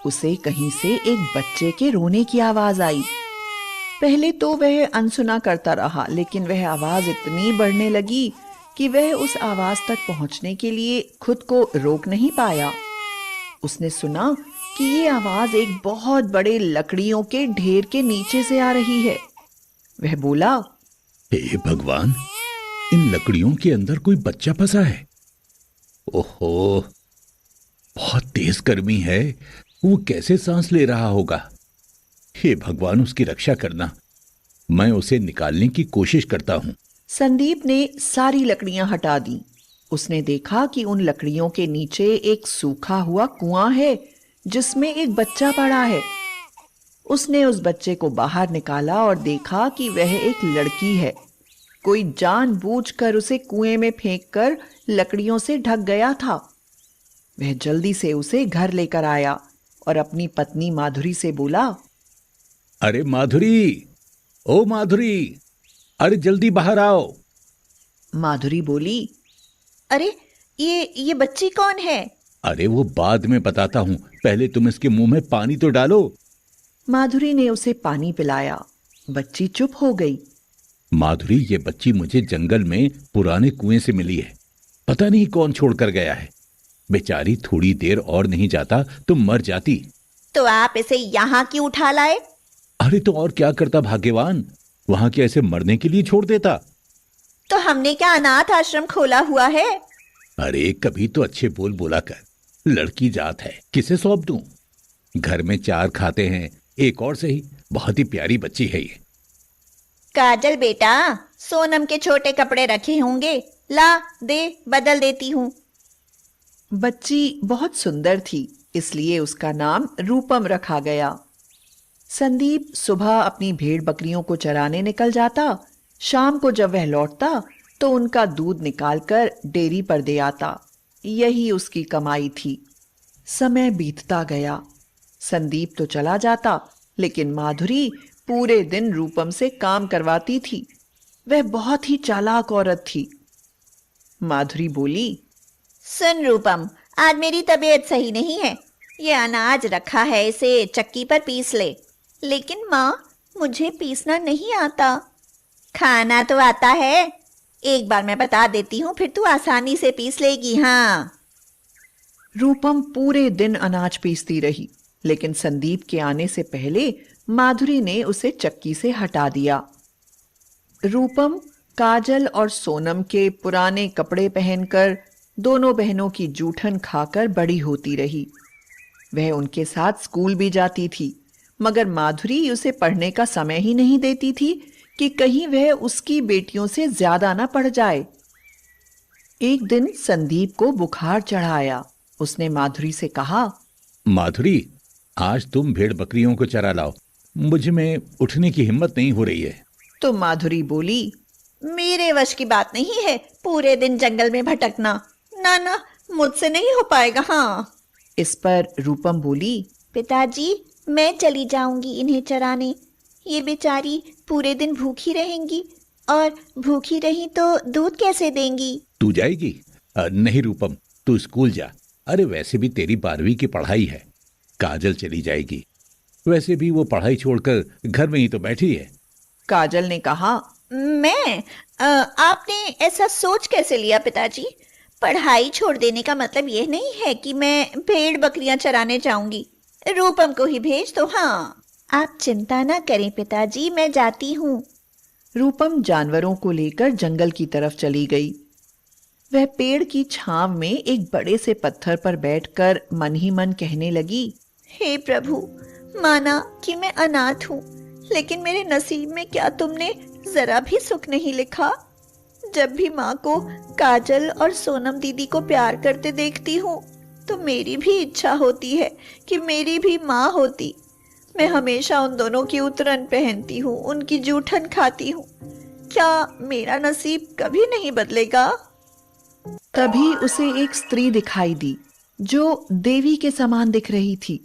उसे कहीं से एक बच्चे के रोने की आवाज आई। पहले तो वह अनसुना करता रहा, लेकिन वह आवाज इतनी बढ़ने लगी कि वह उस आवाज तक पहुंचने के लिए खुद को रोक नहीं पाया। उसने सुना कि ये आवाज एक बहुत बड़े लकड़ियों के ढेर के नीचे से आ रही है। वह बोला, हे भगवान, इन लकड़ियों के अंदर कोई बच्चा फंसा है। ओहो, बहुत तेज गर्मी है, वो कैसे सांस ले रहा होगा। हे भगवान, उसकी रक्षा करना। मैं उसे निकालने की कोशिश करता हूं। संदीप ने सारी लकड़ियां हटा दी। उसने देखा कि उन लकड़ियों के नीचे एक सूखा हुआ कुआं है जिसमें एक बच्चा पड़ा है। उसने उस बच्चे को बाहर निकाला और देखा कि वह एक लड़की है। कोई जानबूझकर उसे कुएं में फेंककर लकड़ियों से ढक गया था। वह जल्दी से उसे घर लेकर आया और अपनी पत्नी माधुरी से बोला, अरे माधुरी, ओ माधुरी, अरे जल्दी बाहर आओ। माधुरी बोली, अरे ये बच्ची कौन है? अरे वो बाद में बताता हूं, पहले तुम इसके मुंह में पानी तो डालो। माधुरी ने उसे पानी पिलाया। बच्ची चुप हो गई। माधुरी, ये बच्ची मुझे जंगल में पुराने कुएं से मिली है। पता नहीं कौन छोड़कर गया है। बेचारी थोड़ी देर और नहीं जाता तो मर जाती। तो आप इसे यहाँ क्यों उठा लाए? अरे तो और क्या करता भाग्यवान, वहां क्या ऐसे मरने के लिए छोड़ देता। तो हमने क्या अनाथ आश्रम खोला हुआ है? अरे कभी तो अच्छे बोल बोला कर। लड़की जात है, किसे सौंप दूं? घर में 4 खाते हैं, एक और सही। बहुत ही प्यारी बच्ची है ये। काजल बेटा, सोनम के छोटे कपड़े रखे होंगे, ला दे, बदल देती हूँ। बच्ची बहुत सुंदर थी, इसलिए उसका नाम रूपम रखा गया। संदीप सुबह अपनी भेड़ बकरियों को चराने निकल जाता। शाम को जब वह लौटता तो उनका दूध निकालकर डेयरी पर दे आता। यही उसकी कमाई थी। समय बीतता गया। संदीप तो चला जाता, लेकिन माधुरी पूरे दिन रूपम से काम करवाती थी। वह बहुत ही चालाक औरत थी। माधुरी बोली, सुन रूपम, आज मेरी तबीयत सही नहीं है। ये अनाज रखा है, इसे चक्की पर पीस ले। लेकिन माँ, मुझे पीसना नहीं आता। खाना तो आता है, एक बार मैं बता देती हूँ, फिर तू आसानी से पीस लेगी। हाँ। रूपम पूरे दिन अनाज पीसती रही, लेकिन संदीप के आने से पहले माधुरी ने उसे चक्की से हटा दिया। रूपम काजल और सोनम के पुराने कपड़े पहनकर दोनों बहनों की जूठन खाकर बड़ी होती रही। वह उनके साथ स्कूल भी जाती थी, मगर माधुरी उसे पढ़ने का समय ही नहीं देती थी कि कहीं वह उसकी बेटियों से ज्यादा ना पढ़ जाए। एक दिन संदीप को बुखार चढ़ा आया। उसने माधुरी से कहा, माधुरी, आज तुम भेड़ बकरियों को चरा लाओ। मुझ में उठने की हिम्मत नहीं हो रही है। तो माधुरी बोली, मेरे वश की बात नहीं है पूरे दिन जंगल में भटकना। ना ना, मुझसे नहीं हो पाएगा। हाँ। इस पर रूपम बोली, पिताजी, मैं चली जाऊंगी इन्हें चराने। ये बेचारी पूरे दिन भूखी रहेंगी, और भूखी रही तो दूध कैसे देंगी? तू जाएगी? नहीं रूपम, तू स्कूल जा। अरे वैसे भी तेरी 12वीं की पढ़ाई है। काजल चली जाएगी, वैसे भी वो पढ़ाई छोड़कर घर में ही तो बैठी है। काजल ने कहा, मैं आपने ऐसा सोच कैसे लिया पिताजी? पढ़ाई छोड़ देने का मतलब यह नहीं है कि मैं भेड़ बकरियां चराने जाऊंगी। रूपम को ही भेज दो। हाँ, आप चिंता ना करें पिताजी, मैं जाती हूँ। रूपम जानवरों को लेकर जंगल की तरफ चली गई। वह पेड़ की छांव में एक बड़े से पत्थर पर बैठकर मन ही मन कहने लगी, हे प्रभु, माना कि मैं अनाथ हूँ, लेकिन मेरे नसीब में क्या तुमने जरा भी सुख नहीं लिखा? जब भी माँ को काजल और सोनम दीदी को प्यार करते देखती हूँ तो मेरी भी इच्छा होती है कि मेरी भी माँ होती। मैं हमेशा उन दोनों की उतरन पहनती हूँ, उनकी जूठन खाती हूँ। क्या मेरा नसीब कभी नहीं बदलेगा? तभी उसे एक स्त्री दिखाई दी जो देवी के समान दिख रही थी।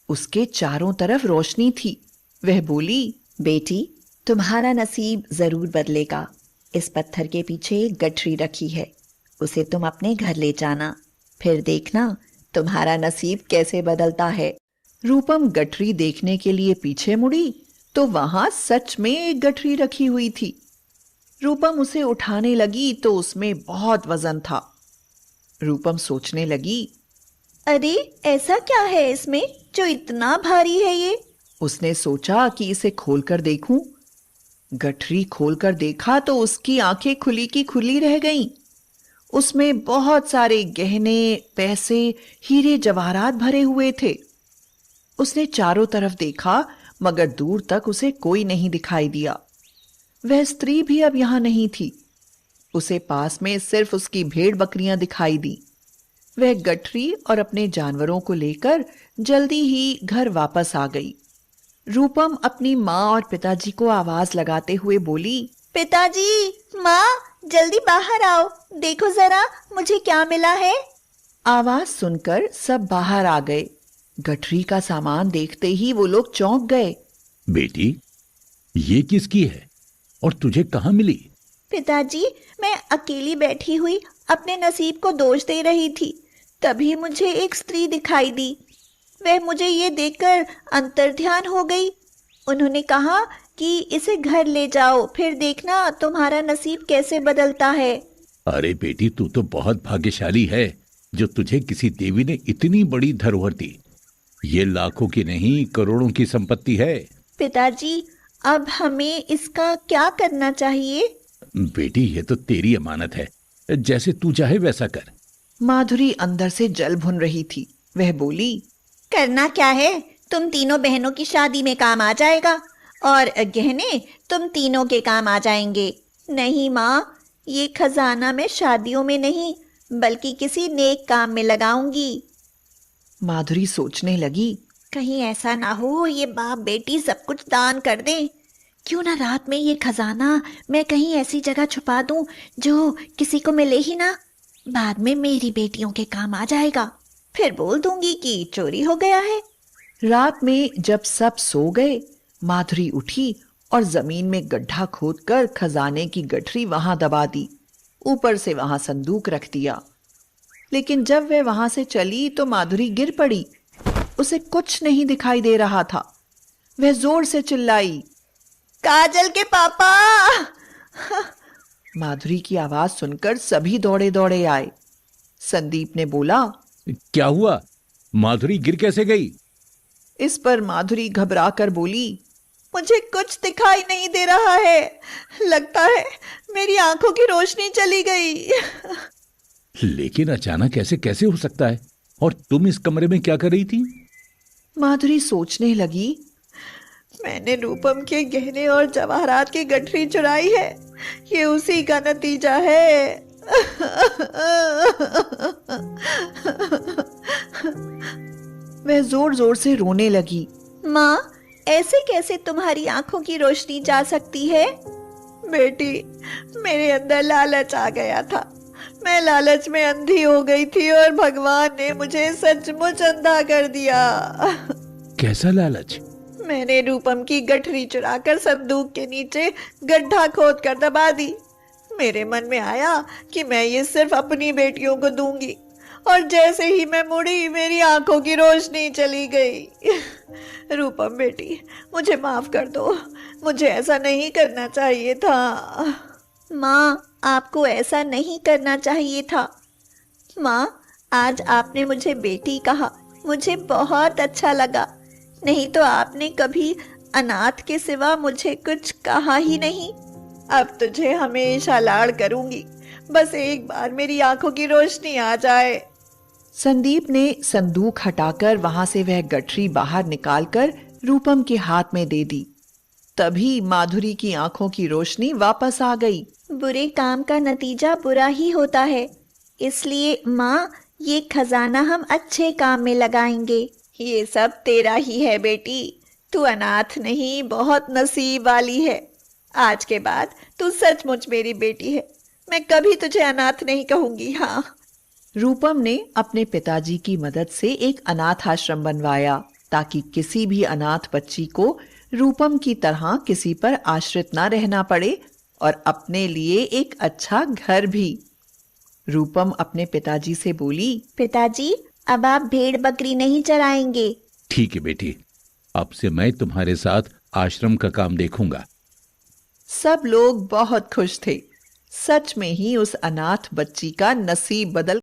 उसके चारों तरफ रोशनी थी। वह बोली, बेटी, तुम्हारा नसीब जरूर बदलेगा। इस पत्थर के पीछे एक गठरी रखी है, उसे तुम अपने घर ले जाना, फिर देखना तुम्हारा नसीब कैसे बदलता है। रूपम गठरी देखने के लिए पीछे मुड़ी तो वहां सच में एक गठरी रखी हुई थी। रूपम उसे उठाने लगी तो उसमें बहुत वजन था। रूपम सोचने लगी, अरे ऐसा क्या है इसमें जो इतना भारी है ये? उसने सोचा कि इसे खोलकर देखूं। गठरी खोलकर देखा तो उसकी आंखें खुली की खुली रह गईं। उसमें बहुत सारे गहने, पैसे, हीरे जवाहरात भरे हुए थे। उसने चारों तरफ देखा मगर दूर तक उसे कोई नहीं दिखाई दिया। वह स्त्री भी अब यहां नहीं थी। उसे पास में सिर्फ उसकी भेड़ बकरियां दिखाई दी। वह गठरी और अपने जानवरों को लेकर जल्दी ही घर वापस आ गई। रूपम अपनी माँ और पिताजी को आवाज लगाते हुए बोली, पिताजी, माँ, जल्दी बाहर आओ, देखो जरा मुझे क्या मिला है। आवाज सुनकर सब बाहर आ गए। गठरी का सामान देखते ही वो लोग चौंक गए। बेटी, ये किसकी है और तुझे कहाँ मिली? पिताजी, मैं अकेली बैठी हुई अपने नसीब को दोष दे रही थी। तभी मुझे एक स्त्री दिखाई दी। वह मुझे ये देखकर अंतर्ध्यान हो गई। उन्होंने कहा कि इसे घर ले जाओ, फिर देखना तुम्हारा नसीब कैसे बदलता है। अरे बेटी, तू तो बहुत भाग्यशाली है जो तुझे किसी देवी ने इतनी बड़ी धरोहर दी। ये लाखों की नहीं, करोड़ों की संपत्ति है। पिताजी, अब हमें इसका क्या करना चाहिए? बेटी, ये तो तेरी अमानत है, जैसे तू चाहे वैसा कर। माधुरी अंदर से जल भुन रही थी। वह बोली, करना क्या है? तुम तीनों बहनों की शादी में काम आ जाएगा और गहने तुम तीनों के काम आ जाएंगे। नहीं माँ, ये खजाना मैं शादियों में नहीं बल्कि किसी नेक काम में लगाऊंगी। माधुरी सोचने लगी, कहीं ऐसा ना हो ये बाप बेटी सब कुछ दान कर दें। क्यों ना रात में ये खजाना मैं कहीं ऐसी जगह छुपा दूं जो किसी को मिले ही ना। बाद में मेरी बेटियों के काम आ जाएगा। फिर बोल दूंगी कि चोरी हो गया है। रात में जब सब सो गए, माधुरी उठी और जमीन में गड्ढा खोदकर खजाने की गठरी वहां दबा दी। ऊपर से वहां संदूक रख दिया। लेकिन जब वह वहां से चली तो माधुरी गिर पड़ी। उसे कुछ नहीं दिखाई दे रहा था। वह जोर से चिल्लाई, काजल के पापा! माधुरी की आवाज सुनकर सभी दौड़े दौड़े आए। संदीप ने बोला, क्या हुआ? माधुरी गिर कैसे गई? इस पर माधुरी घबरा कर बोली, मुझे कुछ दिखाई नहीं दे रहा है। लगता है मेरी आंखों की रोशनी चली गई। लेकिन अचानक ऐसे कैसे हो सकता है? और तुम इस कमरे में क्या कर रही थी? माधुरी सोचने लगी, मैंने रूपम के गहने और जवाहरात की गठरी चुराई है। ये उसी का नतीजा है। वह जोर जोर से रोने लगी। माँ, ऐसे कैसे तुम्हारी आंखों की रोशनी जा सकती है? बेटी, मेरे अंदर लालच आ गया था। मैं लालच में अंधी हो गई थी और भगवान ने मुझे सचमुच अंधा कर दिया। कैसा लालच? मैंने रूपम की गठरी चुराकर संदूक के नीचे गड्ढा खोद कर दबा दी। मेरे मन में आया कि मैं ये सिर्फ अपनी बेटियों को दूंगी, और जैसे ही मैं मुड़ी मेरी आंखों की रोशनी चली गई। रूपम बेटी, मुझे माफ कर दो। मुझे ऐसा नहीं करना चाहिए था। माँ, आपको ऐसा नहीं करना चाहिए था। माँ, आज आपने मुझे बेटी कहा, मुझे बहुत अच्छा लगा। नहीं तो आपने कभी अनाथ के सिवा मुझे कुछ कहा ही नहीं। अब तुझे हमेशा लाड़ करूंगी, बस एक बार मेरी आंखों की रोशनी आ जाए। संदीप ने संदूक हटाकर वहां से वह गठरी बाहर निकालकर रूपम के हाथ में दे दी। तभी माधुरी की आंखों की रोशनी वापस आ गई। बुरे काम का नतीजा बुरा ही होता है, इसलिए माँ, ये खजाना हम अच्छे काम में लगाएंगे। ये सब तेरा ही है बेटी। तू अनाथ नहीं, बहुत नसीब वाली है। आज के बाद तू सचमुच मेरी बेटी है। मैं कभी तुझे अनाथ नहीं कहूंगी। हाँ। रूपम ने अपने पिताजी की मदद से एक अनाथ आश्रम बनवाया ताकि किसी भी अनाथ बच्ची को रूपम की तरह किसी पर आश्रित ना रहना पड़े और अपने लिए एक अच्छा घर भी। रूपम अपने पिताजी से बोली, पिताजी, अब आप भेड़ बकरी नहीं चराएंगे। ठीक है बेटी, अब से मैं तुम्हारे साथ आश्रम का काम देखूंगा। सब लोग बहुत खुश थे। सच में ही उस अनाथ बच्ची का नसीब बदल